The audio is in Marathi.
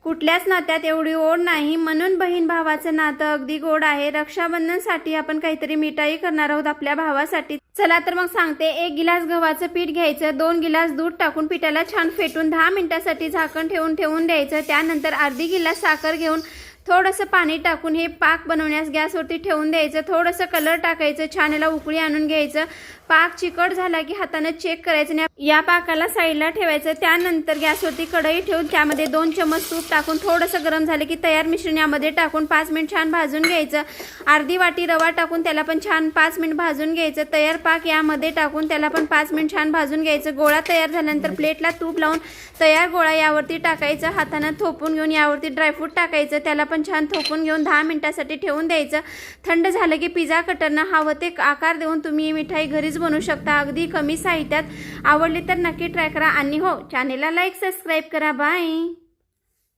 कुठल्याच नात्यात एवढी ओढ नाही, म्हणून बहीण भावाचं नातं अगदी गोड आहे। रक्षाबंधनसाठी आपण काहीतरी मिठाई करणार आहोत आपल्या भावासाठी। चला तर मग सांगते। 1 गिलास गव्हाचं पीठ घ्यायचं, 2 गिलास दूध टाकून पिठाला छान फेटून 10 मिनिटांसाठी झाकण ठेवून द्यायचं। त्यानंतर अर्धी गिलास साखर घेऊन थोडंसं पाणी टाकून हे पाक बनवण्यास गॅसवरती ठेवून द्यायचं। थोडंसं कलर टाकायचं, छान याला उकळी आणून घ्यायचं। पाक चिकट झाला की हाताने चेक करायचं, या पाकाला साईडला ठेवायचं। त्यानंतर गॅसवरती कढई ठेवून त्यामध्ये 2 चमच तूप टाकून थोडंसं गरम झालं की तयार मिश्रण यामध्ये टाकून 5 मिनिट छान भाजून घ्यायचं। अर्धी वाटी रवा टाकून त्याला पण छान 5 मिनिट भाजून घ्यायचं। तयार पाक यामध्ये टाकून त्याला पण 5 मिनिट छान भाजून घ्यायचं। गोळा तयार झाल्यानंतर प्लेटला तूप लावून तयार गोळा यावरती टाकायचं, हाताने थोपून घेऊन यावरती ड्रायफ्रूट टाकायचं, त्याला पण छान थोपून घेऊन 10 मिनिटांसाठी ठेवून द्यायचं। थंड झालं की पिझ्झा कटरनं हवं ते आकार देऊन तुम्ही ही मिठाई घरीच बनवू शकता, अगदी कमी साहित्यात। आवडली तर नक्की ट्राय करा आणि हो, चॅनेलला लाईक सबस्क्राईब करा। बाय।